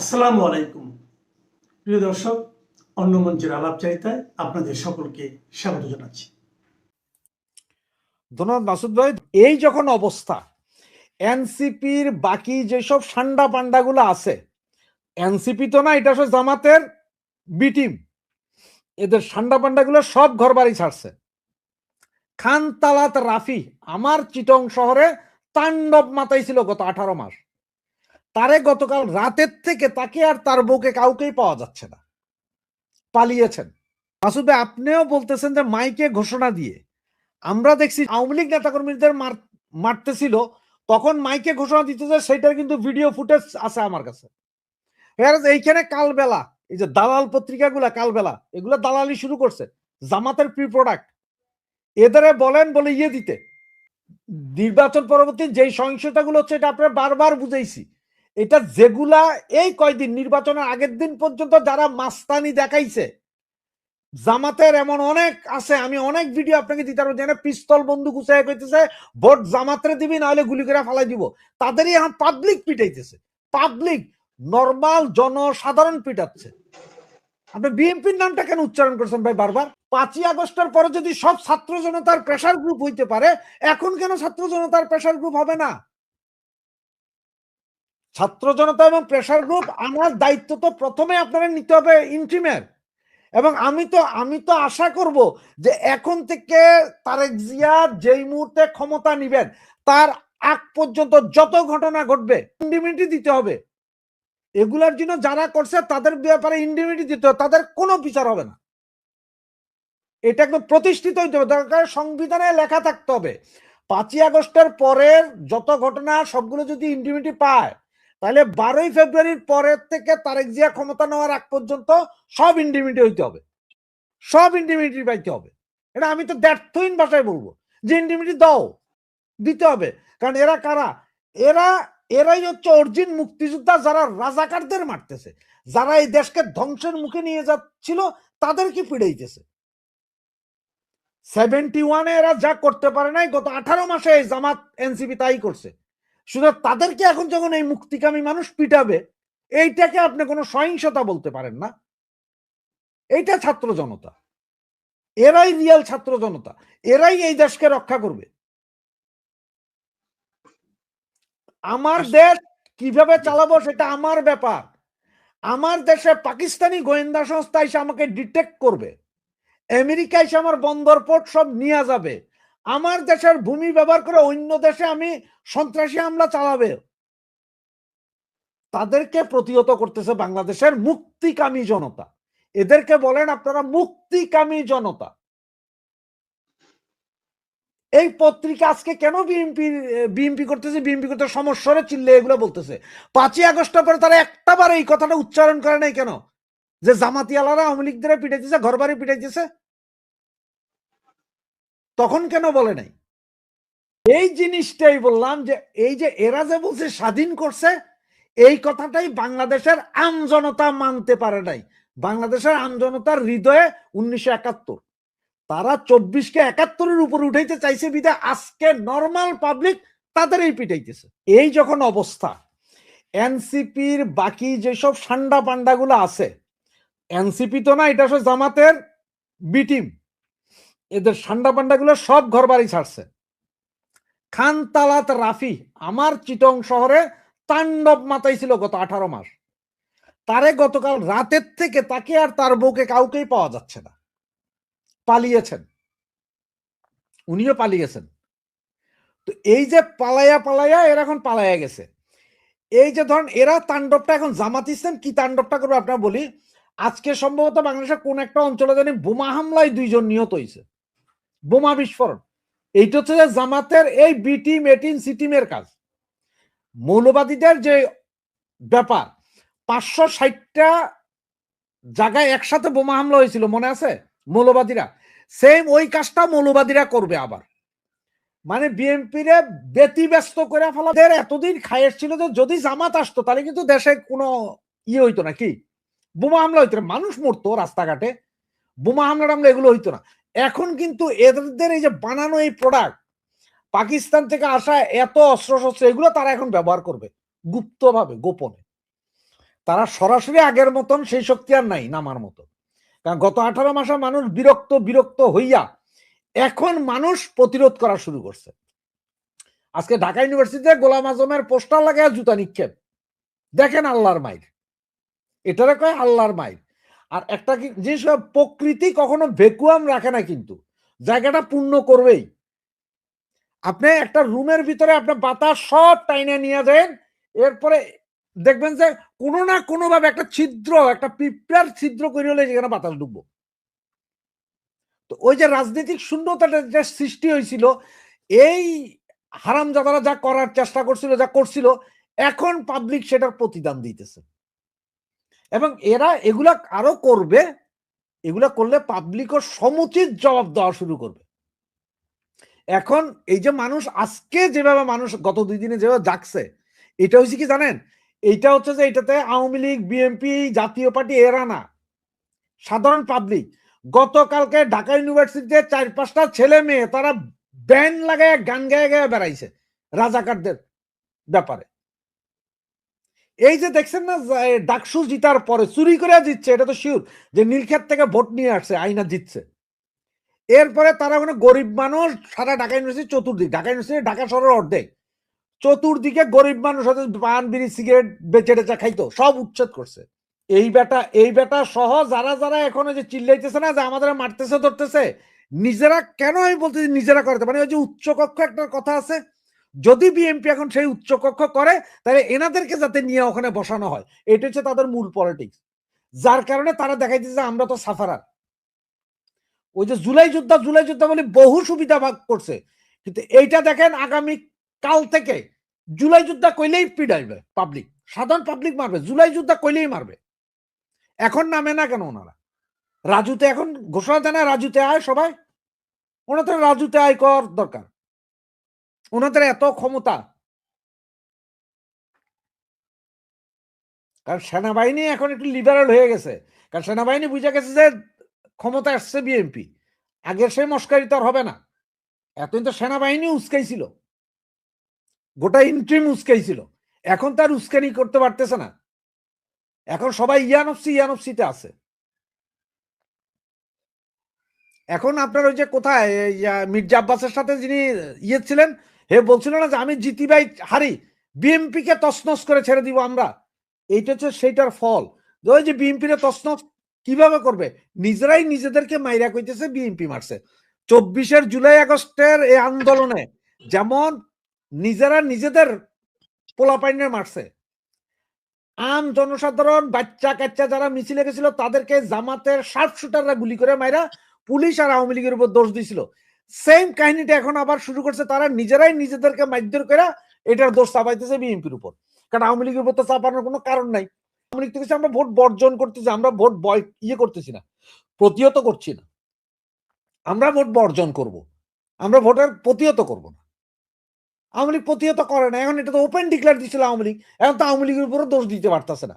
আসসালামু আলাইকুম প্রিয় দর্শক, অন্য মঞ্চের আলাপচারিতায় আপনাদের সকলকে স্বাগত জানাচ্ছি। ধন্যবাদ মাসুদ ভাই। এই যখন অবস্থা, এনসিপির বাকি যেসব সান্ডা পান্ডাগুলো আছে, এনসিপি তো না, এটা আসলে জামাতের বি টিম, এদের সান্ডা পান্ডাগুলো সব ঘর বাড়ি ছাড়ছে। খান তালাত রাফি আমার চিটং শহরে তাণ্ডব মাতাইছিল গত 18 মাস। তারে গতকাল রাতের থেকে তাকে আর তার বউকে কাউকেই পাওয়া যাচ্ছে না, পালিয়েছেন। মাসুদ ভাই, আপনিও বলতেছেন যে মাইকে ঘোষণা দিয়ে আমরা দেখছি আওয়ামী লীগ নেতাকর্মীদের মারতেছিল, তখন মাইকে ঘোষণা দিতে যে সেটার কিন্তু ভিডিও ফুটেজ আছে আমার কাছে। এইখানে কালবেলা এই যে দালাল পত্রিকাগুলা কালবেলা এগুলো দালালি শুরু করছে, জামাতের প্রি প্রোডাক্ট এদের বলেন বলে দিতে। নির্বাচন পরবর্তী যেই সহিংসতাগুলো হচ্ছে এটা আপনারা বারবার বুঝাইছি। এটা যেগুলা এই কয়দিন নির্বাচনের আগের দিন পর্যন্ত যারা মাস্তানি দেখাইছে, জামাতের এমন অনেক আছে, আমি অনেক ভিডিও আপনাকে দিতে পারবো, যেন পিস্তল বন্দুক উঁচাই কইতেছে ভোট জামাতরে দিবি নাহলে গুলি করে ফালাই দিব। তাদেরই এখন পাবলিক পিটাইতেছে, পাবলিক নরমাল জনসাধারণ পিটাচ্ছে। আপনি বিএনপির নামটা কেন উচ্চারণ করছেন ভাই বারবার? 5ই আগস্টের পরে যদি সব ছাত্র জনতার প্রেসার গ্রুপ হইতে পারে, এখন কেন ছাত্র জনতার প্রেসার গ্রুপ হবে না? ছাত্র জনতা এবং প্রেসার গ্রুপ আমার দায়িত্ব তো প্রথমে আপনারা নিতে হবে ইন্টিমের। এবং আমি তো আশা করব যে এখন থেকে তারেক জিয়া যেই মুহূর্তে ক্ষমতা নিবেন তার আগ পর্যন্ত যত ঘটনা ঘটবে ইন্ডিমিনিটি দিতে হবে। এগুলার জন্য যারা করছে তাদের ব্যাপারে ইন্ডিমিনিটি দিতে হবে, তাদের কোনো বিচার হবে না। এটা একদম প্রতিষ্ঠিত হইতে হবে, দরকার সংবিধানে লেখা থাকতে হবে 5ই আগস্টের পরের যত ঘটনা সবগুলো যদি ইন্ডিমিনিটি পায়, তাহলে 12ই ফেব্রুয়ারির পরের থেকে তারেক জিয়া ক্ষমতা নেওয়ার আগ পর্যন্ত সব ইন্ডিমিনিটি হইতে হবে, সব ইন্ডিমিনিটি পাইতে হবে। এটা আমি তো দ্ব্যর্থহীন ভাষায় বলবো যে ইন্ডিমিনিটি দাও, দিতে হবে। কারণ এরা কারা? এরাই হচ্ছে অরিজিন মুক্তিযোদ্ধা, যারা রাজাকারদের মারতেছে, যারা এই দেশকে ধ্বংসের মুখে নিয়ে যাচ্ছিল তাদেরকে পিড়াইতেছে। 71-এ এরা যা করতে পারে নাই, গত 18 মাসে জামাত এনসিপি তাই করছে। শুধু তাদেরকে এখন যখন এই মুক্তিকামী মানুষ পিটাবে, এইটাকে আপনি কোনো সহিংসতা বলতে পারেন না। এইটা ছাত্র জনতা, এরাই রিয়াল ছাত্র জনতা, এরাই এই দেশকে রক্ষা করবে। আমার দেশ কিভাবে চালাবো সেটা আমার ব্যাপার। আমার দেশে পাকিস্তানি গোয়েন্দা সংস্থা এসে আমাকে ডিটেক্ট করবে, আমেরিকা এসে আমার বন্দর পোর্ট সব নিয়ে যাবে, আমার দেশের ভূমি ব্যবহার করে অন্য দেশে আমি সন্ত্রাসী হামলা চালাবে। তাদেরকে প্রতিহত করতেছে বাংলাদেশের মুক্তিকামী জনতা। এদেরকে বলেন আপনারা মুক্তিকামী জনতা। এই পত্রিকা আজকে কেন বিএনপি করতেছে, বিএনপি করতে সমস্যারে চিল্লে এগুলো বলতেছে? 5ই আগস্টের পরে তারা একটাবার এই কথাটা উচ্চারণ করে নাই কেন যে জামাতিয়ালারা আওয়ামী লীগদের পিটাইতেছে, ঘর বাড়ি পিটাইতেছে? তখন কেন বলে নাই? এই জিনিসটাই বললাম যে এই যে এরা যে বলছে স্বাধীন করছে, এই কথাটাই বাংলাদেশের আমজনতা মানতে পারে নাই। বাংলাদেশের আমজনতার হৃদয়ে 1971, তারা 24-কে 71-এর উপর উঠাইতে চাইছে বিধায় আজকে নরমাল পাবলিক তাদের এই পিটাইতেছে। এই যখন অবস্থা, এনসিপির বাকি যেসব সান্ডা পান্ডাগুলো আছে, এনসিপি তো না, এটা আসলে জামাতের বি টিম, এদের সান্ডা পান্ডাগুলো সব ঘর বাড়ি ছাড়ছে। খান তালাত রাফি আমার চিটং শহরে তাণ্ডব মাতাইছিল গত 18 মাস। তারে গতকাল রাতের থেকে তাকে আর তার বউকে কাউকেই পাওয়া যাচ্ছে না, পালিয়েছেন, উনিও পালিয়েছেন। তো এই যে পালাইয়া পালাইয়া এরা এখন পালাইয়া গেছে। এই যে ধরেন এরা তাণ্ডবটা এখন জামাত ইসলাম কি তাণ্ডবটা করবে আপনার বলি। আজকে সম্ভবত বাংলাদেশের কোন একটা অঞ্চলে জানি বোমা হামলায় 2 জন নিহত হয়েছে, বোমা বিস্ফোরণ। এইটা হচ্ছে যে জামাতের এই বি টিম, এ টিম, সি টিমের কাজ। মৌলবাদীদের যে ব্যাপার, 560টা জায়গায় একসাথে বোমা হামলা হয়েছিল মনে আছে? মৌলবাদীরা সেম ওই কাজটা মৌলবাদীরা করবে আবার। মানে বিএনপিরে ব্যতিব্যস্ত করে ফেলা। এতদিন খায়ের ছিল যে যদি জামাত আসতো তাহলে কিন্তু দেশে কোনো ইয়ে হইতো না, কি বোমা হামলা হইতো না, মানুষ মরতো রাস্তাঘাটে, বোমা হামলা টামলা এগুলো হইতো না। এখন কিন্তু এদের এই যে বানানো এই প্রোডাক্ট, পাকিস্তান থেকে আসা এত অস্ত্র শস্ত্র, এগুলো তারা এখন ব্যবহার করবে গুপ্তভাবে, গোপনে। তারা সরাসরি আগের মতন সেই শক্তি আর নাই নামার মতো। কারণ গত 18 মাসে মানুষ বিরক্ত হইয়া এখন মানুষ প্রতিরোধ করা শুরু করছে। আজকে ঢাকা ইউনিভার্সিটিতে গোলাম আজমের পোস্টার লাগায় জুতা নিক্ষেপ, দেখেন আল্লাহর মাইর, এটারে কয় আল্লাহর মাইর। আর একটা জিনিস, প্রকৃতি কখনো ভ্যাকুয়াম রাখে না, কিন্তু জায়গাটা পূর্ণ করবেই। আপনি একটা রুমের ভিতরে আপনার বাতাস সব টাইনে নিয়ে দেন, এরপরে দেখবেন যে কোনো না কোনো ভাবে একটা ছিদ্র, একটা পিঁপড়ার ছিদ্র করে হলে যেখানে বাতাস ঢুকবো। তো ওই যে রাজনৈতিক শূন্যতাটা যে সৃষ্টি হয়েছিল, এই হারামজাদারা যা করার চেষ্টা করছিল, যা করছিল, এখন পাবলিক সেটার প্রতিদান দিতেছে। এবং এরা এগুলা আরো করবে, এগুলা করলে পাবলিকও সমুচিত জবাব দেওয়া শুরু করবে। এখন এই যে মানুষ আজকে যেভাবে মানুষ গত 2 দিনে যেভাবে জাগছে, এটা হচ্ছে কি জানেন, এইটা হচ্ছে যে এটাতে আওয়ামী লীগ, বিএনপি, জাতীয় পার্টি এরা না, সাধারণ পাবলিক। গতকালকে ঢাকা ইউনিভার্সিটিতে 4-5টা ছেলে মেয়ে তারা ব্যান্ড লাগায় গান গায়ে গায়ে বেড়াইছে রাজাকারদের ব্যাপারে। এই যে দেখছেন না, ডাকসু জিতার পরে চুরি করে জিতছে, এটা তো শিওর যে নীলক্ষেত থেকে ভোট নিয়ে আসছে, আইনা জিতছে। এরপরে তারা ওখানে গরিব মানুষ, সারা ঢাকা ইউনিভার্সিটি চতুর্দিক, ঢাকা ইউনিভার্সিটি ঢাকা শহরের অর্ধেক, চতুর্দিকে গরিব মানুষ হয়তো পান বিড়ি সিগারেট বেচে টেচা খাইতো, সব উচ্ছেদ করছে। এই বেটা সহ যারা যারা এখন যে চিল্লাইতেছে না যে আমাদের মারতেছে ধরতেছে, নিজেরা কেন, আমি বলতেছি নিজেরা করতে, মানে ওই যে উচ্চকক্ষ একটা কথা আছে, যদি বিএনপি এখন সেই উচ্চকক্ষ করে তাহলে এনাদেরকে যাতে নিয়ে ওখানে বসানো হয়, এটা হচ্ছে তাদের মূল পলিটিক্স। যার কারণে তারা দেখাইতেছে আমরা তো সাফারার। ওই যে জুলাই যোদ্ধা বলে বহু সুবিধা ভাগ করছে, কিন্তু এইটা দেখেন আগামী কাল থেকে জুলাই যোদ্ধা কইলেই পিডাইবে পাবলিক, সাধারণ পাবলিক মারবে, জুলাই যোদ্ধা কইলেই মারবে। এখন নামে না কেন ওনারা? রাজুতে এখন ঘোষণা দেয় না, রাজুতে আয় সবাই, ওনাদের রাজুতে আয় কর দরকার, ওনাদের এত ক্ষমতা। কারণ সেনাবাহিনী এখন একটু লিবারেল হয়ে গেছে, কারণ সেনাবাহিনী বুঝে গেছে যে ক্ষমতা আসছে বিএনপি, আগের সেই মস্কারি তো আর হবে না। এতদিন তো সেনাবাহিনী উস্কাইছিল, গোটা ইন্ট্রিম উস্কাইছিল, এখন তার উস্কানি করতে পারতেছে না, এখন সবাই ইয়ানফসিতে আছে। এখন আপনার ওই যে কোথায় মির্জা আব্বাসের সাথে যিনি ছিলেন, হে বলছিল না যে আমি জিতি ভাই হারি, বিএনপি কে তছনছ করে ছেড়ে দিব আমরা, এইটা হচ্ছে সেইটার ফল। ওই যে বিএনপি রে তছনছ কিভাবে করবে, নিজেরাই নিজেদেরকে মাইরা কইতেছে বিএনপি মারছে। 24 জুলাই আগস্টের এই আন্দোলনে যেমন নিজেরা নিজেদের পোলাপাইনে মারছে, আম জনসাধারণ বাচ্চা কাচ্চা যারা মিছিলে গেছিল তাদেরকে জামাতের শার্প শুটাররা গুলি করে মাইরা পুলিশ আর আওয়ামী লীগের উপর দোষ দিছিল। সেম কাহিনীটা এখন আবার শুরু করছে, তারা নিজেরাই নিজেদেরকে মারধর করে এটার দোষ চাপাইতেছে বিএনপির উপর। কারণ আওয়ামী লীগের উপর তো চাপানোর কোনো কারণ নাই। আওয়ামী লীগ থেকে আমরা ভোট বর্জন করতেছি, আমরা ভোট করতেছি না, প্রতিহত করছি না, আমরা ভোট বর্জন করব, আমরা ভোটের প্রতিহত করব না। আওয়ামী লীগ প্রতিহত করে না, এখন এটা তো ওপেন ডিক্লেয়ার দিচ্ছিল আওয়ামী লীগ, এখন তো আওয়ামী লীগের উপরও দোষ দিতে পারতেছে না,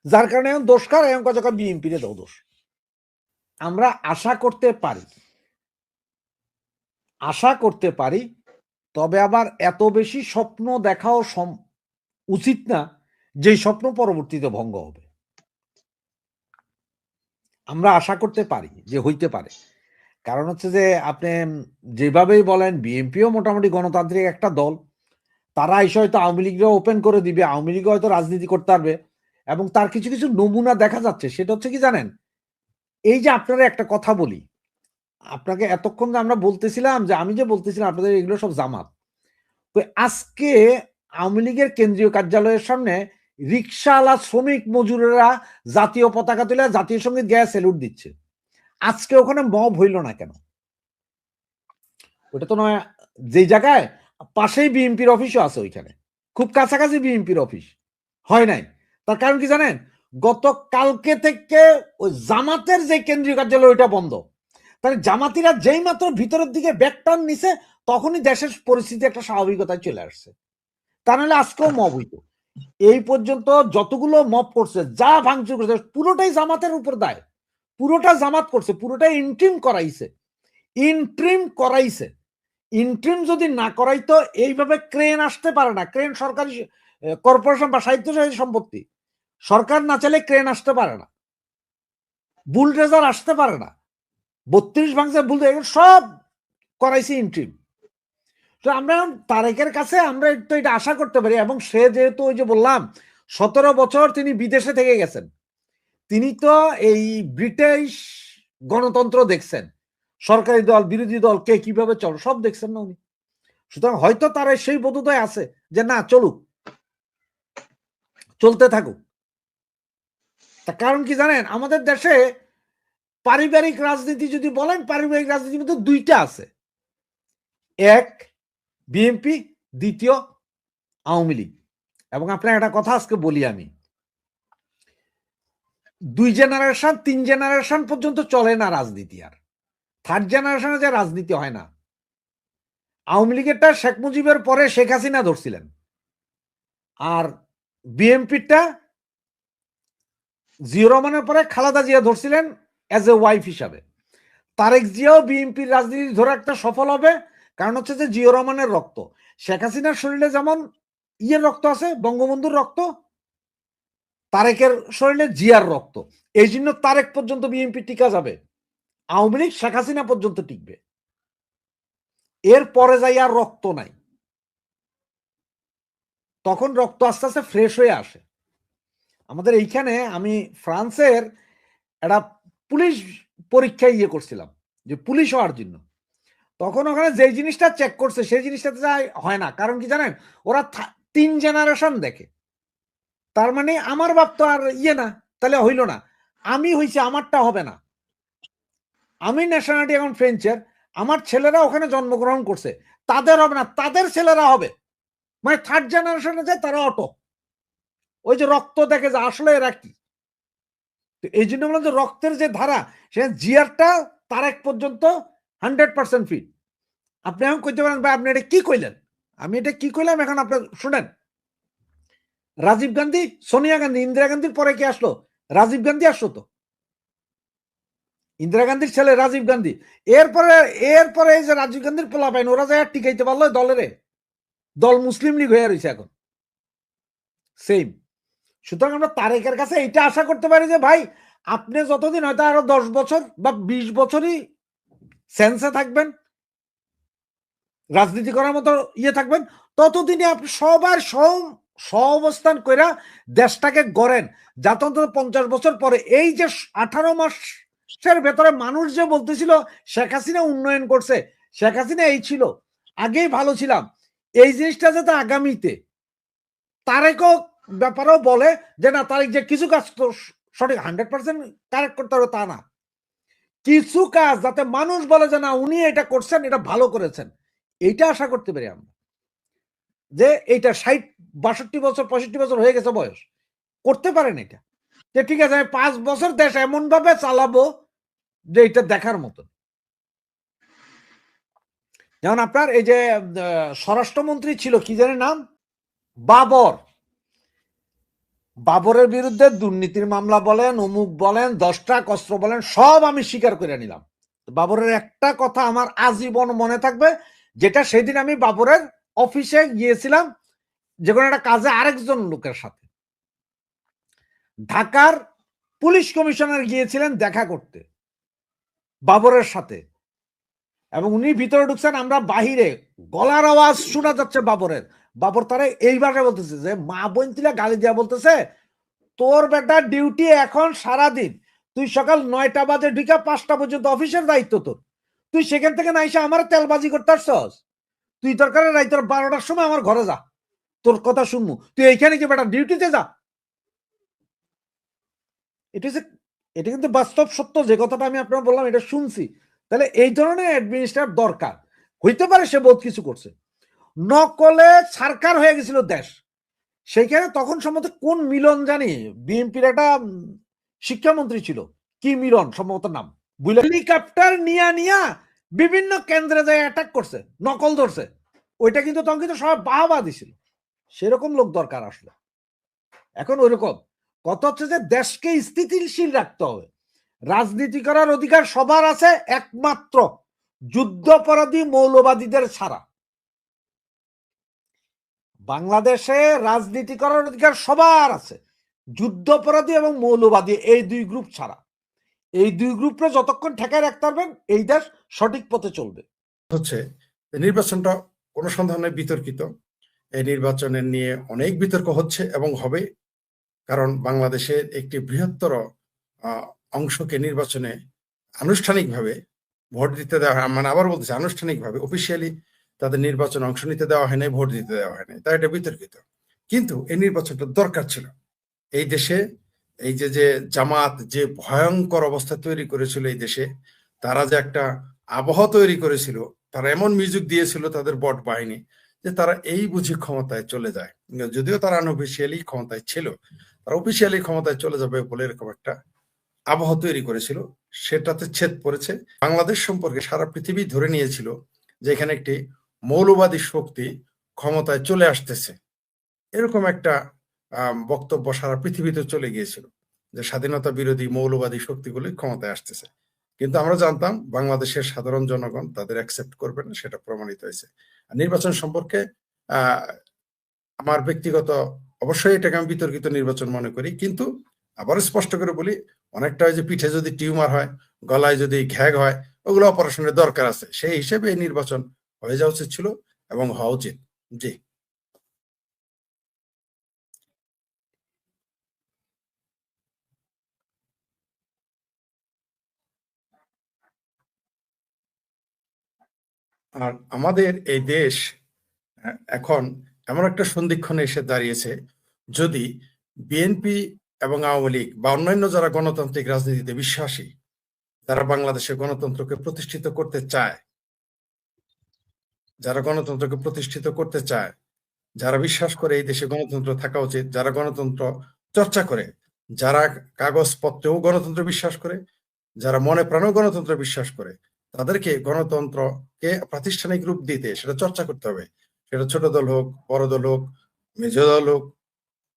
যার কারণে এখন দোষ কার, এখন কথা বিএনপি রে দাও দোষ। আমরা আশা করতে পারি, তবে আবার এত বেশি স্বপ্ন দেখাও উচিত না যে স্বপ্ন পরবর্তীতে ভঙ্গ হবে। আমরা আশা করতে পারি যে হইতে পারে, কারণ হচ্ছে যে আপনি যেভাবেই বলেন বিএনপিও মোটামুটি গণতান্ত্রিক একটা দল, তারা এসে হয়তো আওয়ামী লীগরা ওপেন করে দিবে, আওয়ামী লীগ হয়তো রাজনীতি করতে পারবে, এবং তার কিছু কিছু নমুনা দেখা যাচ্ছে। সেটা হচ্ছে কি জানেন, এই যে আপনারা একটা কথা বলি, আপনাকে এতক্ষণ যে আমরা বলতেছিলাম যে আমি যে বলতেছিলাম আপনাদের এগুলো সব জামাত, আজকে আওয়ামী লীগের কেন্দ্রীয় কার্যালয়ের সামনে রিক্সাওয়ালা শ্রমিক মজুরেরা জাতীয় পতাকা তুলে জাতীয় সঙ্গীত গায়ে স্যালুট দিচ্ছে। আজকে ওখানে মব হইল না কেন? ওটা তো নয়, যে জায়গায় পাশেই বিএনপির অফিসও আছে, ওইখানে খুব কাছাকাছি বিএনপির অফিস, হয় নাই। তার কারণ কি জানেন, গতকালকে থেকে ওই জামাতের যে কেন্দ্রীয় কার্যালয় ওইটা বন্ধ। তাহলে জামাতিরা যেই মাত্র ভিতরের দিকে ব্যাক টার্ন নিছে তখনই দেশের পরিস্থিতি একটা স্বাভাবিকতায় চলে আসছে, তা নাহলে আজকেও মব হইতো। এই পর্যন্ত যতগুলো মব করছে, যা ভাঙচুর করছে, পুরোটাই জামাতের উপর দায়, পুরোটা জামাত করছে, পুরোটাই ইন্ট্রিম করাইছে। ইন্ট্রিম যদি না করাইতো এইভাবে ক্রেন আসতে পারে না, ক্রেন সরকারি কর্পোরেশন বা সাহিত্যশাহী সম্পত্তি। সরকার না চাইলে ক্রেন আসতে পারে না, বুলডোজার আসতে পারে না, 32 ভাঙছে বুলডোজার সব করাইছি ইন্ট্রিম। তো আমরা তারেকের কাছে আমরা তো এটা আশা করতে পারি, এবং সে যেহেতু ওই যে বললাম 17 বছর তিনি বিদেশে থেকে গেছেন, তিনি তো এই ব্রিটিশ গণতন্ত্র দেখছেন, সরকারি দল বিরোধী দল কে কিভাবে চল সব দেখছেন না উনি। সুতরাং হয়তো তার সেই বোধোদয় আছে যে না চলুক, চলতে থাকুক। তার কারণ কি জানেন, আমাদের দেশে পারিবারিক রাজনীতি যদি বলেন, পারিবারিক রাজনীতির মধ্যে দুইটা আছে, এক বিএনপি, দ্বিতীয় আওয়ামী লীগ। এবং আপনার একটা কথা আজকে বলি, আমি 2 জেনারেশন 3 জেনারেশন পর্যন্ত চলে না রাজনীতি, আর 3rd জেনারেশনে যে রাজনীতি হয় না। আওয়ামী লীগেরটা শেখ মুজিবের পরে শেখ হাসিনা ধরছিলেন, আর বিএনপিটা জিয়া রহমানের পরে খালেদা জিয়া ধরছিলেন এজ এ ওয়াইফ হিসাবে। তারেক জিয়াও বিএনপির রাজনীতি ধরে একটা সফল হবে, কারণ হচ্ছে যে জিয়া রহমানের রক্ত, শেখ হাসিনার শরীরে যেমন ইয়ের রক্ত আছে, বঙ্গবন্ধুর রক্ত, তারেকের শরীরে জিয়ার রক্ত। এই জন্য তারেক পর্যন্ত বিএনপি টিকা যাবে, আওয়ামী লীগ শেখ হাসিনা পর্যন্ত টিকবে, এর পরে যাই আর রক্ত নাই। তখন রক্ত আস্তে আস্তে ফ্রেশ হয়ে আসে। আমাদের এইখানে আমি ফ্রান্সের একটা পুলিশ পরীক্ষা ইয়ে করছিলাম, যে পুলিশ হওয়ার জন্য। তখন ওখানে যে জিনিসটা চেক করছে সেই জিনিসটাতে হয় না। কারণ কি জানেন, ওরা 3 জেনারেশন দেখে। তার মানে আমার বাপ তো আর ইয়ে না, তাহলে হইল না, আমি হইছে আমারটা হবে না। আমি ন্যাশনালিটি এখন ফ্রেঞ্চের, আমার ছেলেরা ওখানে জন্মগ্রহণ করছে, তাদের হবে না, তাদের ছেলেরা হবে। মানে 3rd জেনারেশনে যায় তারা অটো, ওই যে রক্ত দেখে যে আসলে এরা কি। তো এই জন্য বললাম যে রক্তের যে ধারা, সে জিয়ারটা তার এক পর্যন্ত 100% ফিট। আপনি এখন কইতে পারেন ভাই আপনি এটা কি কইলেন, আমি এটা কি কইলাম এখন আপনি শুনেন। রাজীব গান্ধী, সোনিয়া গান্ধী, ইন্দিরা গান্ধীর পরে কি আসলো? রাজীব গান্ধী আসলো তো, ইন্দিরা গান্ধীর ছেলে রাজীব গান্ধী। এরপরে এই যে রাজীব গান্ধীর পোলা পাইন, ওরা যায় টিকাইতে পারলো দলের, দল মুসলিম লীগ হয়ে রয়েছে এখন সেম। সুতরাং আমরা তারেকের কাছে এটা আশা করতে পারি যে ভাই আপনি যতদিন হয়তো আরো 10 বছর বা 20 বছরই সেন্সে থাকবেন, রাজনীতি করার মতো ইয়ে থাকবেন, ততদিনে আপনি সবার অবস্থান কইরা দেশটাকে গড়েন, যাতে অন্তত 50 বছর পরে এই যে 18 মাসের ভেতরে মানুষ যে বলতেছিল শেখ হাসিনা উন্নয়ন করছে, শেখ হাসিনা এই ছিল, আগেই ভালো ছিলাম, এই জিনিসটা যাতে আগামীতে তারেকও ব্যাপারেও বলে যে না তারেক যে কিছু কাজ তো সঠিক 100% কারেক্ট করতে হবে তা না, কিছু কাজ যাতে মানুষ বলে যে না উনি এটা করছেন, এটা ভালো করেছেন, এইটা আশা করতে পারি আমরা। যে এইটা 60 62 বছর 65 বছর হয়ে গেছে বয়স, করতে পারেন এটা, যে ঠিক আছে 5 বছর দেশ এমন ভাবে চালাবো যে এটা দেখার মতো। যেমন আপনার এই যে স্বরাষ্ট্রমন্ত্রী ছিল কি জানি নাম, বাবরের বিরুদ্ধে দুর্নীতির মামলা বলেন, অমুক বলেন, 10টা অস্ত্র বলেন, সব আমি স্বীকার করে নিলাম। বাবরের একটা কথা আমার আজীবন মনে থাকবে, যেটা সেদিন আমি বাবরের অফিসে গিয়েছিলাম যে কোনো একটা কাজে আরেকজন লোকের সাথে, ঢাকার পুলিশ কমিশনার গিয়েছিলেন দেখা করতে বাবরের সাথে, এবং উনি ভিতরে ঢুকছেন, আমরা বাহিরে গলার আওয়াজ শোনা যাচ্ছে বাবরের। বাবর তারা এইভাবে বলতেছে যে মা বোন তিলা গালি দিয়া বলতেছে তোর বেটা ডিউটি এখন সারাদিন, তুই সকাল 9টা বাজে ঢুকা 5টা পর্যন্ত অফিসের দায়িত্ব তোর, তুই সেখান থেকে না এসে আমার তেলবাজি করতে আসছস, তুই দরকারে রাইতের 12টার সময় আমার ঘরে যা, তোর কথা শুনবো, তুই এইখানে কি বেটা ডিউটিতে যা। এটা কিন্তু বাস্তব সত্য, যে কথাটা আমি আপনার বললাম এটা শুনছি। তাহলে এই ধরনের অ্যাডমিনিস্ট্রেটর দরকার, হইতে পারে সে বহুত কিছু করছে, নকলে সরকার হয়ে গেছিল দেশ, সেইখানে তখন সম্ভবত কোন মিলন জানি বিএনপির একটা শিক্ষামন্ত্রী ছিল, কি মিলন সম্ভবত নাম, হেলিকপ্টার নিয়া বিভিন্ন কেন্দ্রে যায় অ্যাটাক করছে, নকল ধরছে, ওইটা কিন্তু তখন কিন্তু সবাই বাহবা দিছিল। সেরকম লোক দরকার আসলে এখন। ওইরকম কত হচ্ছে যে দেশকে স্থিতিশীল রাখতে হবে, রাজনীতি করার অধিকার সবার আছে, একমাত্র যুদ্ধাপরাধী মৌলবাদীদের ছাড়া। বাংলাদেশে রাজনীতি করার অধিকার সবার আছে, যুদ্ধাপরাধী এবং মৌলবাদী এই দুই গ্রুপ ছাড়া। এই দুই গ্রুপে যতক্ষণ ঠেকায় রাখতে পারবেন এই দেশ সঠিক পথে চলবে। হচ্ছে নির্বাচনটা কোনো সন্দেহে বিতর্কিত। এই নির্বাচনের নিয়ে অনেক বিতর্ক হচ্ছে এবং হবে, কারণ বাংলাদেশের একটি বৃহত্তর অংশকে নির্বাচনে আনুষ্ঠানিকভাবে ভোট দিতে দেওয়া হয়, মানে আবার বলতেছি আনুষ্ঠানিকভাবে অফিসিয়ালি তাদের নির্বাচনে অংশ নিতে দেওয়া হয় নাই, ভোট দিতে দেওয়া হয় নাই, তাই এটা বিতর্কিত। কিন্তু এই নির্বাচনটা দরকার ছিল। এই দেশে এই যে জামাত যে ভয়ঙ্কর অবস্থা তৈরি করেছিল এই দেশে, তারা যে একটা আবহাওয়া তৈরি করেছিল, তারা এমন মিউজিক দিয়েছিল তাদের বট বাহিনী যে তারা এই বুঝি ক্ষমতায় চলে যায়। যদিও তারা আনঅফিসিয়ালি ক্ষমতায় ছিল, তারা অফিসিয়ালি ক্ষমতায় চলে যাবে বলে এরকম একটা আবহাওয়া তৈরি করেছিল, সেটাতে ছেদ পড়েছে। বাংলাদেশ সম্পর্কে সারা পৃথিবী ধরে নিয়েছিল যে এখানে একটি মৌলবাদী শক্তি ক্ষমতায় চলে আসতেছে, এরকম একটা বক্তব্য সারা পৃথিবীতে চলে গিয়েছিল যে স্বাধীনতা বিরোধী মৌলবাদী শক্তিগুলি ক্ষমতায় আসতেছে। কিন্তু আমরা জানতাম বাংলাদেশের সাধারণ জনগণ তাদের অ্যাকসেপ্ট করবে না, সেটা প্রমাণিত হয়েছে। নির্বাচন সম্পর্কে আমার ব্যক্তিগত অবশ্যই এটাকে আমি বিতর্কিত নির্বাচন মনে করি, কিন্তু আবার স্পষ্ট করে বলি, অনেকটা যে পিঠে যদি টিউমার হয়, গলায় যদি ঘ্যাগ হয়, ওগুলো অপারেশনের দরকার আছে। সেই হিসেবে এই নির্বাচন হয়ে যাওয়া উচিত ছিল এবং হওয়া উচিত। জি, আর আমাদের এই দেশ এখন এমন একটা সন্ধিক্ষণে এসে দাঁড়িয়েছে, যদি বিএনপি এবং আওয়ামী লীগ বা অন্যান্য যারা গণতান্ত্রিক রাজনীতিতে বিশ্বাসী, যারা বাংলাদেশের গণতন্ত্রকে প্রতিষ্ঠিত করতে চায়, যারা গণতন্ত্রকে প্রতিষ্ঠিত করতে চায়, যারা বিশ্বাস করে এই দেশে গণতন্ত্র থাকা উচিত, যারা গণতন্ত্র চর্চা করে, যারা কাগজপত্রেও গণতন্ত্র বিশ্বাস করে, যারা মনে প্রাণেও গণতন্ত্র বিশ্বাস করে, তাদেরকে গণতন্ত্রকে প্রাতিষ্ঠানিক রূপ দিতে সেটা চর্চা করতে হবে। সেটা ছোট দল হোক, বড় দল হোক, মেজ দল হোক,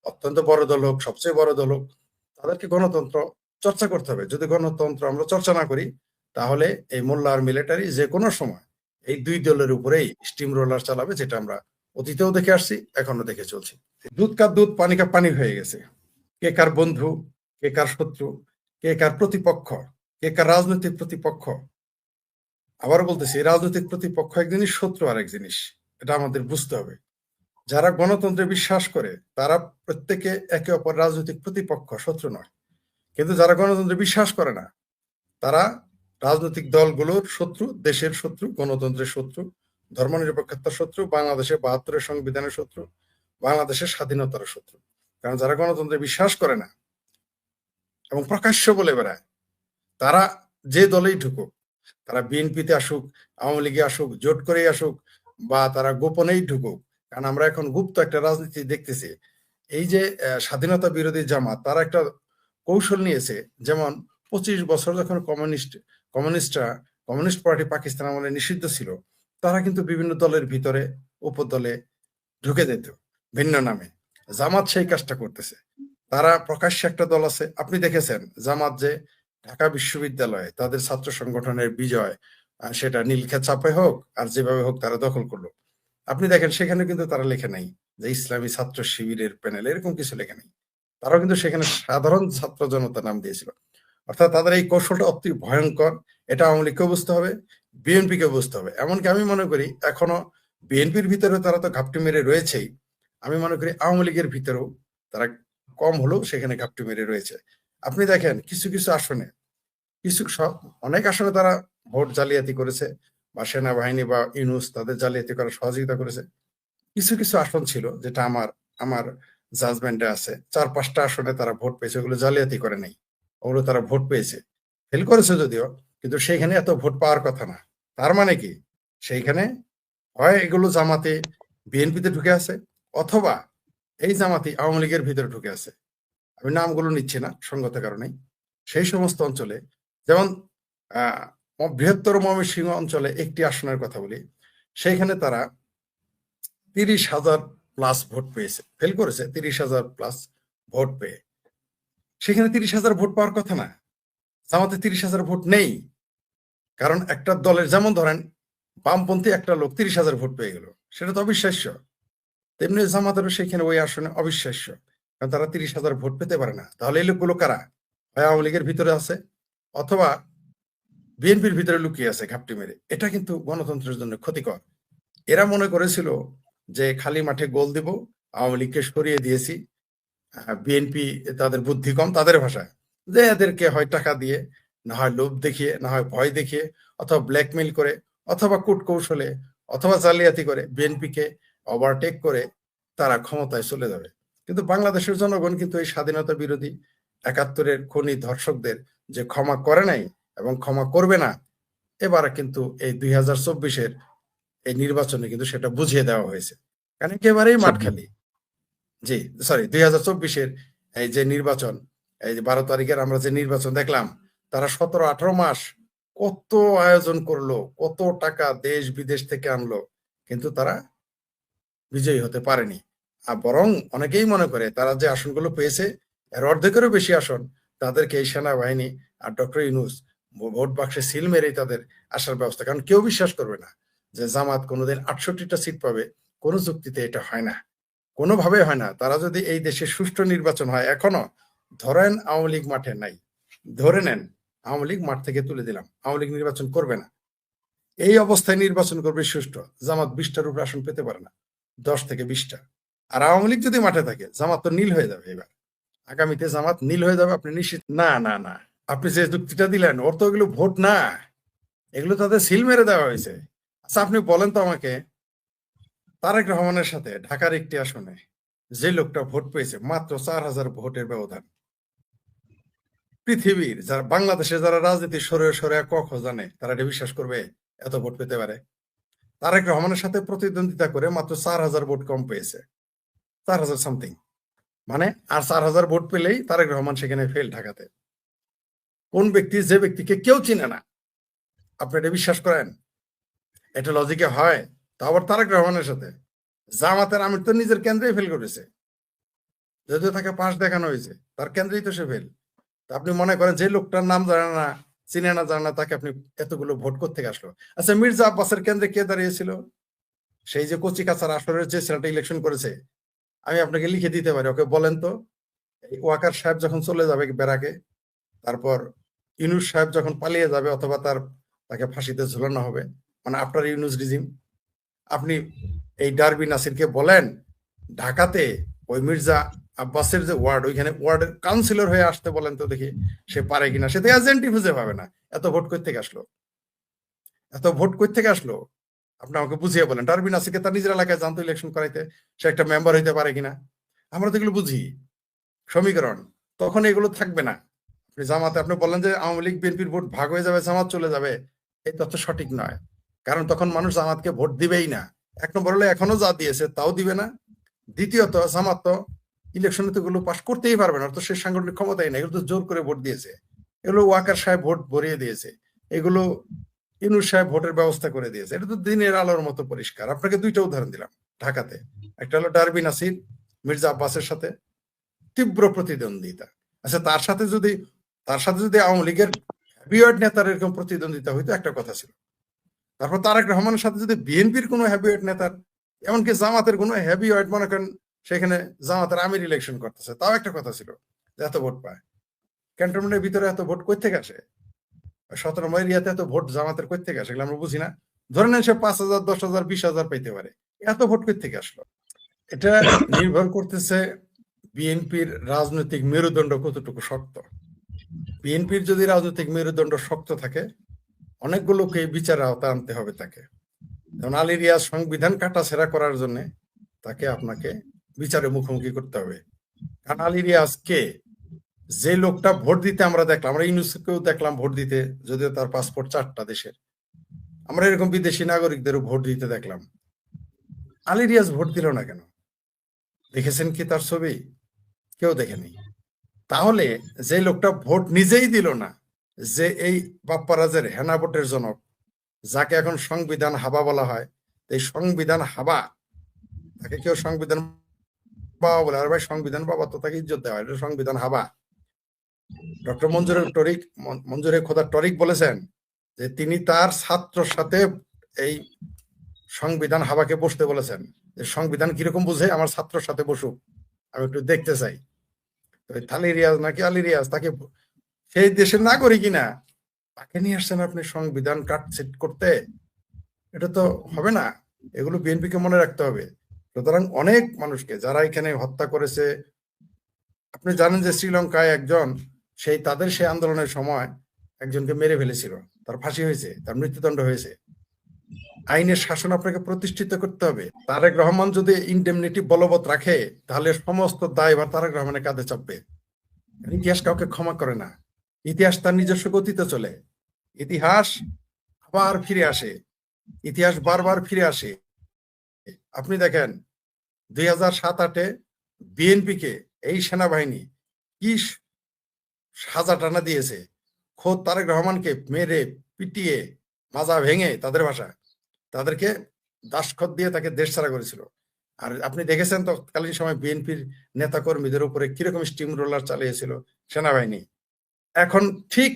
অত্যন্ত বড় দল হোক, সবচেয়ে বড় দল হোক, তাদেরকে গণতন্ত্র চর্চা করতে হবে। যদি গণতন্ত্র আমরা চর্চা না করি, তাহলে এই মোল্লা আর মিলিটারি যে কোনো সময় এই দুই দলের উপরেই স্টিম রোলার চালাবে, যেটা আমরা অতীতেও দেখে আসছি, এখনো দেখে চলছি। দুধ কা দুধ পানি কা পানি হয়ে গেছে। কে কার বন্ধু, কে কার শত্রু, কে কার প্রতিপক্ষ, কে কার রাজনৈতিক প্রতিপক্ষ। আবার বলতেছি, রাজনৈতিক প্রতিপক্ষ এক জিনিস, শত্রু আরেক জিনিস, এটা আমাদের বুঝতে হবে। যারা গণতন্ত্রে বিশ্বাস করে তারা প্রত্যেকে একে অপর রাজনৈতিক প্রতিপক্ষ, শত্রু নয়। কিন্তু যারা গণতন্ত্রে বিশ্বাস করে না, তারা রাজনৈতিক দলগুলোর শত্রু, দেশের শত্রু, গণতন্ত্রের শত্রু, ধর্মনিরপেক্ষতার শত্রু, বাংলাদেশের ৭২ সংবিধানের শত্রু, বাংলাদেশের স্বাধীনতার শত্রু। কারণ যারা গণতন্ত্রে বিশ্বাস করে না এবং প্রকাশ্য বলে বেড়ায়, তারা যে দলেই ঢুকুক, তারা বিএনপিতে আসুক, আওয়ামী লীগে আসুক, জোট করেই আসুক, বা তারা গোপনেই ঢুকুক, কারণ আমরা এখন গুপ্ত একটা রাজনীতি দেখতেছি। এই যে স্বাধীনতা বিরোধী জামাত, তারা একটা কৌশল নিয়েছে, যেমন 25 বছর যখন কমিউনিস্ট পার্টি পাকিস্তান আমলে নিষিদ্ধ ছিল, তারা কিন্তু বিভিন্ন দলের ভিতরে উপদলে ঢুকে যেত ভিন্ন নামে। জামাত সেই কাজটা করতেছে। তারা প্রকাশ্যে একটা দল আছে, আপনি দেখেছেন জামাত যে ঢাকা বিশ্ববিদ্যালয়ে তাদের ছাত্র সংগঠনের বিজয়, সেটা নীলক্ষেত চাপে হোক আর যেভাবে হোক তারা দখল করলো। আপনি দেখেন সেখানে কিন্তু তারা লেখে নাই যে ইসলামী ছাত্র শিবিরের প্যানেল, এরকম কিছু লেখে নাই। তারাও কিন্তু সেখানে সাধারণ ছাত্র জনতা নাম দিয়েছিল। অর্থাৎ তাদের এই কৌশলটা অতি ভয়ঙ্কর। এটা আওয়ামী লীগকেও বুঝতে হবে, বিএনপিকে বুঝতে হবে। এমনকি আমি মনে করি এখনো বিএনপির ভিতরে তারা তো ঘাপটি মেরে রয়েছেই, আমি মনে করি আওয়ামী লীগের ভিতরেও তারা কম হলেও সেখানে ঘাপটি মেরে রয়েছে। আপনি দেখেন কিছু কিছু আসনে, অনেক আসনে তারা ভোট জালিয়াতি করেছে, বা সেনাবাহিনী বা ইউনূস তাদের জালিয়াতি করার সহযোগিতা করেছে। কিছু কিছু আসন ছিল যেটা আমার জাজমেন্টে আছে, ৪-৫টা আসনে তারা ভোট পেয়েছে, ওগুলো জালিয়াতি করে নাই, ওগুলো তারা ভোট পেয়েছে, ফেল করেছে যদিও, কিন্তু সেইখানে এত ভোট পাওয়ার কথা না। তার মানে কি, সেইখানে হয় এগুলো জামাতে বিএনপিতে ঢুকে আছে, অথবা এই জামাতি আওয়ামী লীগের ভিতরে ঢুকে আছে। আমি নামগুলো নিচ্ছি না সঙ্গত কারণে। সেই সমস্ত অঞ্চলে, যেমন বৃহত্তর ময়মনসিংহ অঞ্চলে একটি আসনের কথা বলি, সেইখানে তারা ৩০,০০০+ ভোট পেয়েছে, ফেল করেছে ৩০,০০০+ ভোট পেয়ে। সেখানে ৩০,০০০ ভোট পাওয়ার কথা না, জামাতে ৩০,০০০ ভোট নেই। কারণ একটা দলের, যেমন ধরেন বামপন্থী একটা লোক ৩০,০০০ ভোট পেয়ে গেল, সেটা তো অবিশ্বাস্য। তেমনি জামাতেরও সেখানে ওই আসনে অবিশ্বাস্য, কারণ তারা 30,000 ভোট পেতে পারে না। তাহলে এই লোকগুলো কারা? হয় আওয়ামী লীগের ভিতরে আছে অথবা বিএনপির ভিতরে লুকিয়ে আছে ঘাপটি মেরে। এটা কিন্তু গণতন্ত্রের জন্য ক্ষতিকর। এরা মনে করেছিল যে খালি মাঠে গোল দিব, আওয়ামী লীগকে সরিয়ে দিয়েছি, বিএনপি তাদের বুদ্ধি কম, তাদের ভাষায়, যে এদেরকে হয় টাকা দিয়ে, না হয় লোভ দেখিয়ে, না হয় ভয় দেখিয়ে, অথবা ব্ল্যাকমেইল করে, অথবা কূটকৌশলে, অথবা জালিয়াতি করে বিএনপিকে ওভারটেক করে তারা ক্ষমতায় চলে যাবে। কিন্তু বাংলাদেশের জনগণ কিন্তু এই স্বাধীনতা বিরোধী 71-এর খুনি ধর্ষকদের যে ক্ষমা করে নাই এবং ক্ষমা করবে না, এবারে কিন্তু এই 2024-এর এই নির্বাচনে কিন্তু সেটা বুঝিয়ে দেওয়া হয়েছে। কারণ একেবারেই মাঠ খালি। জি, সরি, 2024-এর এই যে নির্বাচন, এই যে 12 তারিখের আমরা যে নির্বাচন দেখলাম, তারা 17-18 মাস কত আয়োজন করলো, কত টাকা দেশ বিদেশ থেকে আনলো, কিন্তু তারা বিজয়ী হতে পারেনি। আর বরং অনেকেই মনে করে তারা যে আসনগুলো পেয়েছে এর অর্ধেকেরও বেশি আসন তাদেরকে এই সেনাবাহিনী আর ডক্টর ইউনূস ভোট বাক্সে সিল মেরেই তাদের আসার ব্যবস্থা। কারণ কেউ বিশ্বাস করবে না যে জামাত কোনোদিন 68টা সিট পাবে। কোনো যুক্তিতে এটা হয় না, কোনোভাবে হয় না। তারা যদি এই দেশে সুষ্ঠু নির্বাচন হয়, এখনো ধরেন আওয়ামী লীগ মাঠে নাই, ধরে নেন আওয়ামী লীগ মাঠ থেকে তুলে দিলাম, আওয়ামী লীগ নির্বাচন করবে না, এই অবস্থায় নির্বাচন করবে সুষ্ঠু, জামাত 20টার উপরে আসন পেতে পারে না, 10 থেকে 20টা। আর আওয়ামী লীগ যদি মাঠে থাকে, জামাত তো নীল হয়ে যাবে। এবার আগামীতে জামাত নীল হয়ে যাবে, আপনি নিশ্চিত। না না না, আপনি যে যুক্তিটা দিলেন, ওর তো এগুলো ভোট না, এগুলো তাদের সিল মেরে দেওয়া হয়েছে। আচ্ছা আপনি বলেন তো আমাকে, তারেক রহমানের সাথে ঢাকার একটি আসনে যে লোকটা ভোট পেয়েছে, মাত্র 4,000 ভোটের ব্যবধান, পৃথিবীর যারা, বাংলাদেশে যারা রাজনীতি সরে সরে কখ জানে, তারা এটা বিশ্বাস করবে এত ভোট পেতে পারে? তারেক রহমানের সাথে প্রতিদ্বন্দ্বিতা করে মাত্র 4,000 ভোট কম পেয়েছে, 4,000 সামথিং। মানে আর 4,000 ভোট পেলেই তারেক রহমান সেখানে ফেল ঢাকাতে। কোন ব্যক্তি, যে ব্যক্তিকে কেউ চিনে না, আপনি এটা বিশ্বাস করেন? এটা লজিকে হয়? তা আবার তারেক রহমানের সাথে। জামাতের আমির তো নিজের কেন্দ্রেই ফেল করেছে, যদিও তাকে পাশ দেখানো হয়েছে, তার কেন্দ্রেই তো সে ফেল। তা আপনি মনে করেন যে লোকটার নাম জানে না, চিনে না, জানে না, তাকে আপনি এতগুলো ভোট কোত্থেকে আসলো? আচ্ছা মির্জা আব্বাসের কেন্দ্রে কে দাঁড়িয়েছিল? সেই যে কচি কাছার আসরের যে ছেলেটা ইলেকশন করেছে, আমি আপনাকে লিখে দিতে পারি, ওকে বলেন তো, ওয়াকার সাহেব যখন চলে যাবে বেরাকে, তারপর ইউনূস সাহেব যখন পালিয়ে যাবে অথবা তাকে ফাঁসিতে ঝুলানো হবে, মানে আফটার ইউনূস রিজিম, আপনি এই ডারবি নাসিরকে বলেন ঢাকাতে ওই মির্জা আব্বাসের যে ওয়ার্ড, ওইখানে ওয়ার্ডের কাউন্সিলর হয়ে আসতে বলেন তো দেখি, সে পারে কিনা। সে তো এজেন্টই খুঁজে পাবে না। এত ভোট কই থেকে আসলো? এত ভোট কই থেকে আসলো? আপনি আমাকে বুঝিয়ে বলেন। ডারবি নাসিরকে তার নিজের এলাকায় জানতো ইলেকশন করাইতে, সে একটা মেম্বার হইতে পারে কিনা? আমরা তো এগুলো বুঝি সমীকরণ, তখন এগুলো থাকবে না। আপনি জামাতে, আপনি বললেন যে আওয়ামী লীগ বিএনপির ভোট ভাগ হয়ে যাবে, জামাত চলে যাবে, এই তথ্য সঠিক নয়। কারণ তখন মানুষ জামাতকে ভোট দিবেই না। 1 নম্বর হলে এখনো যা দিয়েছে তাও দিবে না। দ্বিতীয়ত জামাত তো ইলেকশনে তো এগুলো পাস করতেই পারবে না, তো সে সাংগঠনিক ক্ষমতাই না। এগুলো তো জোর করে ভোট দিয়েছে, এগুলো ওয়াকার সাহেব ভোট ভরিয়ে দিয়েছে, এগুলো ইউনূস সাহেব ভোটের ব্যবস্থা করে দিয়েছে। এটা তো দিনের আলোর মতো পরিষ্কার। আপনাকে 2টা উদাহরণ দিলাম ঢাকাতে। একটা হলো ডারবি নাসির মির্জা আব্বাসের সাথে তীব্র প্রতিদ্বন্দ্বিতা। আচ্ছা তার সাথে যদি আওয়ামী লীগের হেভিওয়েট নেতার এরকম প্রতিদ্বন্দ্বিতা হইতো, একটা কথা ছিল। তারপর তারেক রহমানের সাথে যদি বিএনপির কোনো হেভিওয়েট নেতার, এমনকি জামাতের কোনো হেভিওয়েট, মনে করেন সেখানে জামাতের আমির ইলেকশন করতেছে, তাও একটা কথা ছিল যে এত ভোট পায়। ক্যান্টনমেন্টের ভিতরে এত ভোট কই থেকে আসে? 17 নম্বর এরিয়াতে এত ভোট জামাতের কই থেকে আসে? এগুলো আমরা বুঝি না। ধরে নেন সে 5,000, 10,000, 20,000 পাইতে পারে, এত ভোট কই থেকে আসলো? এটা নির্ভর করতেছে বিএনপির রাজনৈতিক মেরুদণ্ড কতটুকু শক্ত। বিএনপির যদি রাজনৈতিক মেরুদণ্ড শক্ত থাকে, অনেকগুলোকে বিচার আওতায় আনতে হবে তাকে। যেমন আলী রিয়াজ সংবিধান কাটাছেঁড়া করার জন্য তাকে, আপনাকে বিচারের মুখোমুখি করতে হবে। কারণ আলী রিয়াজ কে? যে লোকটা ভোট দিতে আমরা দেখলাম, আমরা ইউনুসকেও দেখলাম ভোট দিতে, যদিও তার পাসপোর্ট 4টা দেশের, আমরা এরকম বিদেশি নাগরিকদেরও ভোট দিতে দেখলাম। আলী রিয়াজ ভোট দিল না কেন? দেখেছেন কি তার ছবি? কেউ দেখেনি। তাহলে যে লোকটা ভোট নিজেই দিল না, যে এই বাপ্পারাজের হেনা ভোটের জনক, যাকে এখন সংবিধান হাবা বলা হয়, এই সংবিধান হাবা, তাকে কেউ সংবিধান বাবা বলে, আর ভাই সংবিধান বাবা তো তাকে ইজ্জত দেওয়া হয়, এটা সংবিধান হাবা। ডক্টর মঞ্জুরে খোদা টরিক বলেছেন যে তিনি তার ছাত্রর সাথে এই সংবিধান হাবাকে বসতে বলেছেন, যে সংবিধান কিরকম বুঝে আমার ছাত্রর সাথে বসুক, আমি একটু দেখতে চাই। তো ওই থালি রিয়াজ নাকি আলী রিয়াজ, তাকে সেই দেশের নাগরিক কিনা, তাকে নিয়ে আসছেন আপনি সংবিধান কাটছেট করতে? এটা তো হবে না। এগুলো বিএনপিকে মনে রাখতে হবে। সুতরাং অনেক মানুষকে যারা এখানে হত্যা করেছে, আপনি জানেন যে শ্রীলঙ্কায় একজন তাদের সেই আন্দোলনের সময় একজনকে মেরে ফেলেছিল, তার ফাঁসি হয়েছে, তার মৃত্যুদণ্ড হয়েছে। আইনের শাসন আপনাকে প্রতিষ্ঠিত করতে হবে। তারেক রহমান যদি ইনডেমনিটি বলবৎ রাখে, তাহলে সমস্ত দায়ভার তারেক রহমানের কাঁধে চাপবে। ইতিহাস কাউকে ক্ষমা করে না। ইতিহাস তার নিজস্ব গতিতে চলে। ইতিহাস আবার ফিরে আসে, ইতিহাস বারবার ফিরে আসে। আপনি দেখেন 2007-08-এ বিএনপিকে এই সেনাবাহিনী কি সাজা টানা দিয়েছে। খোদ তারেক রহমানকে মেরে পিটিয়ে মাজা ভেঙে, তাদের ভাষা, তাদেরকে দাসখত দিয়ে তাকে দেশ ছাড়া করেছিল। আর আপনি দেখেছেন তৎকালীন সময় বিএনপির নেতা কর্মীদের উপরে কিরকম স্টিম রোলার চালিয়েছিল সেনাবাহিনী। এখন ঠিক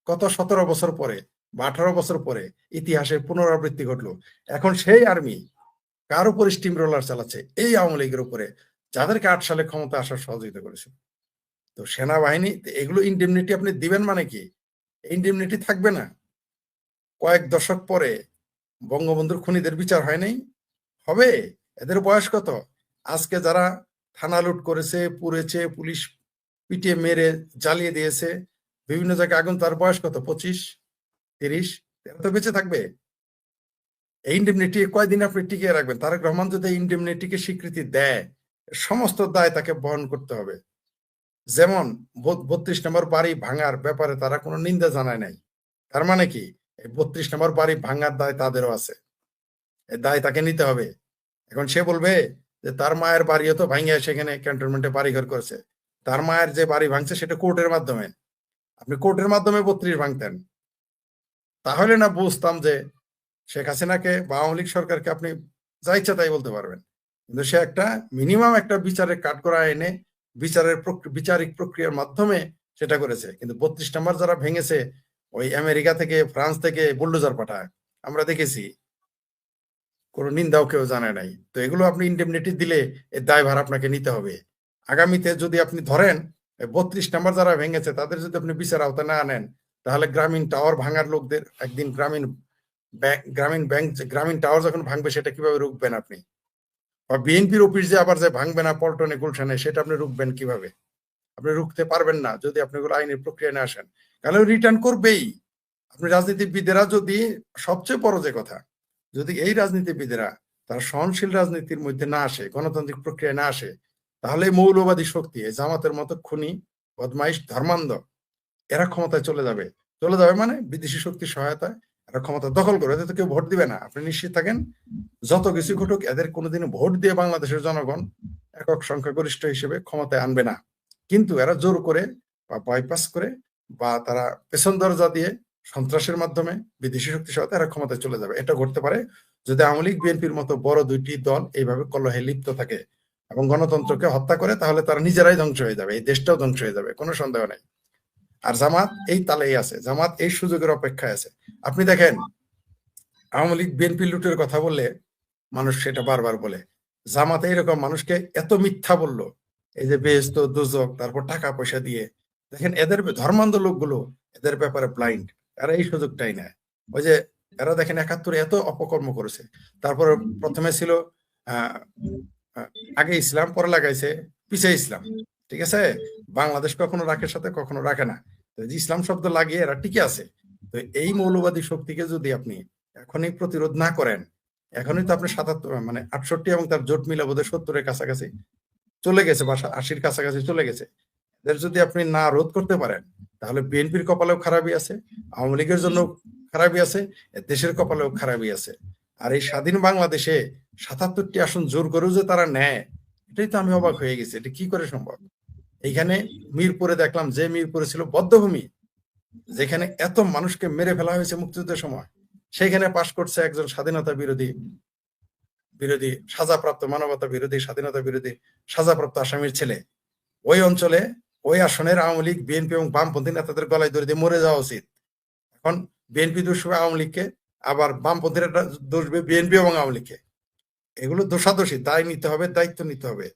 কত 17 বছর পরে বা 18 বছর পরে ইতিহাসের পুনরাবৃত্তি ঘটলো। এখন সেই আর্মি কার উপর স্টিম রোলার চালাচ্ছে? এই আওয়ামী লীগের উপরে, যাদেরকে 8 সালে ক্ষমতা আসার সহযোগিতা করেছে। তো সেনাবাহিনী এগুলো ইনডেমনিটি আপনি দিবেন মানে কি? ইনডেমনিটি থাকবে না। কয়েক দশক পরে বঙ্গবন্ধুর খুনিদের বিচার হয় নাই? হবে। এদের বয়স কত? আজকে যারা থানা লুট করেছে, পুড়েছে, পুলিশ পিটিয়ে মেরে জ্বালিয়ে দিয়েছে, বিভিন্ন জায়গায় আগুন, তার বয়স কত? 25-30? এরা তো বেঁচে থাকবে। এই ইনডেমনিটি কয়দিন আপনি টিকিয়ে রাখবেন? তারেক রহমান যদি ইনডেমনিটিকে স্বীকৃতি দেয়, সমস্ত দায় তাকে বহন করতে হবে। যেমন 32 নম্বর বাড়ি ভাঙার ব্যাপারে তারা কোনো নিন্দা জানায় নাই। তার মানে কি? 32 নম্বর বাড়ি ভাঙার দায় তাদেরও আছে, এই দায় তাকে নিতে হবে। এখন সে বলবে যে তার মায়ের বাড়িও তো ভাঙিয়া সেখানে ক্যান্টনমেন্টে বাড়িঘর করেছে। তার মায়ের যে বাড়ি ভাঙছে সেটা কোর্টের মাধ্যমে। আপনি কোর্টের মাধ্যমে 32 ভাঙতেন, তাহলে না বুঝতাম যে শেখ হাসিনাকে বা আওয়ামী লীগ সরকারকে আপনি যা ইচ্ছা তাই বলতে পারবেন। কিন্তু সে একটা মিনিমাম একটা বিচারের কাঠগড়া এনে বিচারিক প্রক্রিয়ার মাধ্যমে সেটা করেছে। কিন্তু 32 নম্বর যারা ভেঙেছে, ওই আমেরিকা থেকে, ফ্রান্স থেকে বুলডোজার পাঠায়, আমরা দেখেছি, কোনো নিন্দাও কেউ জানে নাই। তো এগুলো আপনি ইনডেমনিটি দিলে এর দায়ভার আপনাকে নিতে হবে। আগামীতে যদি আপনি ধরেন 32 নম্বর যারা ভেঙেছে তাদের যদি আপনি বিচার আওতায় না আনেন, তাহলে গ্রামীণ টাওয়ার ভাঙার লোকদের একদিন গ্রামীণ টাওয়ার যখন ভাঙবে, সেটা কিভাবে রুখবেন আপনি? বা বিএনপির অফিস যে আবার যে ভাঙবে না পল্টনে গুলশানে, সেটা আপনি রুখবেন কিভাবে? আপনি রুখতে পারবেন না যদি আপনি এগুলো আইনের প্রক্রিয়া না আসেন। তাহলে রিটার্ন করবেই। আপনি রাজনীতিবিদেরা যদি, সবচেয়ে বড় যে কথা, যদি এই রাজনীতিবিদেরা তারা সহনশীল রাজনীতির মধ্যে না আসে, গণতান্ত্রিক প্রক্রিয়ায় না আসে, তাহলে মৌলবাদী শক্তি, জামাতের মতো খুনি, বদমাইশ, ধর্মান্ধ, এরা ক্ষমতায় চলে যাবে। মানে বিদেশি শক্তির সহায়তায় এরা ক্ষমতা দখল করে। এদের তো কেউ ভোট দিবে না, আপনি নিশ্চিত থাকেন। যত কিছু ঘটুক, এদের কোনোদিন ভোট দিয়ে বাংলাদেশের জনগণ একক সংখ্যাগরিষ্ঠ হিসেবে ক্ষমতায় আনবে না। কিন্তু এরা জোর করে বা বাইপাস করে বা তারা পেছন দরজা দিয়ে সন্ত্রাসের মাধ্যমে বিদেশি শক্তি সহায়তা এরা ক্ষমতায় চলে যাবে। এটা ঘটতে পারে যদি আওয়ামী লীগ বিএনপির মতো বড় দুইটি দল এইভাবে কলহে লিপ্ত থাকে এবং গণতন্ত্রকে হত্যা করে, তাহলে তারা নিজেরাই ধ্বংস হয়ে যাবে, এই দেশটাও ধ্বংস হয়ে যাবে, কোনো সন্দেহ নাই। আর জামাত এই তালেই আছে, জামাত এই সুযোগের অপেক্ষায় আছে। আপনি দেখেন, আওয়ামী লীগ বিএনপি লুটের কথা বললে মানুষ সেটা বারবার বলে, জামাতে এরকম মানুষকে এত মিথ্যা বললো, এই যে বেহেশত, দোজক, তারপর টাকা পয়সা দিয়ে। দেখেন এদের ধর্মান্ধ লোকগুলো এদের ব্যাপারে ব্লাইন্ড, এরা এই সুযোগটাই নেয়। ওই যে এরা দেখেন 71-এ এত অপকর্ম করেছে, তারপর প্রথমে ছিল আগে ইসলাম, পরে লাগাইছে পিছে ইসলাম। ঠিক আছে, বাংলাদেশ কখনো রাখের সাথে কখনো রাখে না, ইসলাম শব্দ লাগিয়ে এরা টিকে আছে। তো এই মৌলবাদী শক্তিকে যদি আপনি এখনই প্রতিরোধ না করেন, এখনই তো আপনি 68 এবং তার জোট মিলে বোধহয় 70-এর কাছাকাছি চলে গেছে বা 80-র কাছাকাছি চলে গেছে। এদের যদি আপনি না রোধ করতে পারেন, তাহলে বিএনপির কপালেও খারাপই আছে, আওয়ামী লীগের জন্য খারাপই আছে, দেশের কপালেও খারাপই আছে। আর এই স্বাধীন বাংলাদেশে 77টি আসন জোর করেও যে তারা নেয়, এটাই তো আমি অবাক হয়ে গেছি। এটা কি করে সম্ভব? এইখানে মিরপুরে দেখলাম, যে মিরপুরে ছিল বধ্যভূমি, যেখানে এত মানুষকে মেরে ফেলা হয়েছে মুক্তিযুদ্ধের সময়, সেখানে পাশ করছে একজন স্বাধীনতা বিরোধী সাজাপ্রাপ্ত, মানবতা বিরোধী, স্বাধীনতা বিরোধী সাজাপ্রাপ্ত আসামির ছেলে। ওই অঞ্চলে, ওই আসনের আওয়ামী লীগ, বিএনপি এবং বামপন্থী নেতাদের গলায় দড়ি দিয়ে মরে যাওয়া উচিত। এখন বিএনপি দোষ হবে আওয়ামী লীগকে, আবার বামপন্থীরা দোষ হবে বিএনপি এবং আওয়ামী লীগকে। এগুলো দোষাদোষী, দায় নিতে হবে, দায়িত্ব নিতে হবে।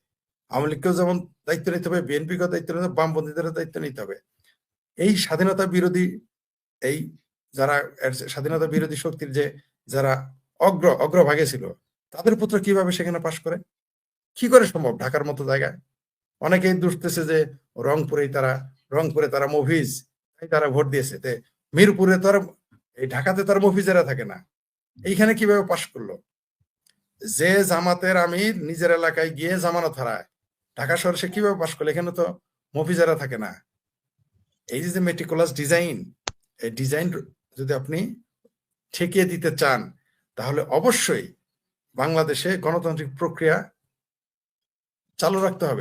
আওয়ামী লীগকেও যেমন দায়িত্ব নিতে হবে, বিএনপিকেও দায়িত্ব নিতে হবে, বামপন্থীদেরও দায়িত্ব নিতে হবে। এই স্বাধীনতা বিরোধী, এই যারা স্বাধীনতা বিরোধী শক্তির যে যারা অগ্রভাগে ছিল, তাদের পুত্র কিভাবে সেখানে পাশ করে? কি করে সম্ভব ঢাকার মতো জায়গায়? অনেকেই দুষতেছে যে রংপুরে তারা মফিজ, তাই তারা ভোট দিয়েছে। মিরপুরে তো আর, এই ঢাকাতে তার মফিজেরা থাকে না, এইখানে কিভাবে পাশ করলো? যে জামাতের আমির নিজের এলাকায় গিয়ে জামানত হারায়, ঢাকা শহরে সে কিভাবে পাশ করলো? এখানে তো মফিজেরা থাকে না। এই যে মেটিকুলাস ডিজাইন, এই ডিজাইন যদি আপনি ঠেকিয়ে দিতে চান, তাহলে অবশ্যই বাংলাদেশে গণতান্ত্রিক প্রক্রিয়া চালু রাখতে হবে।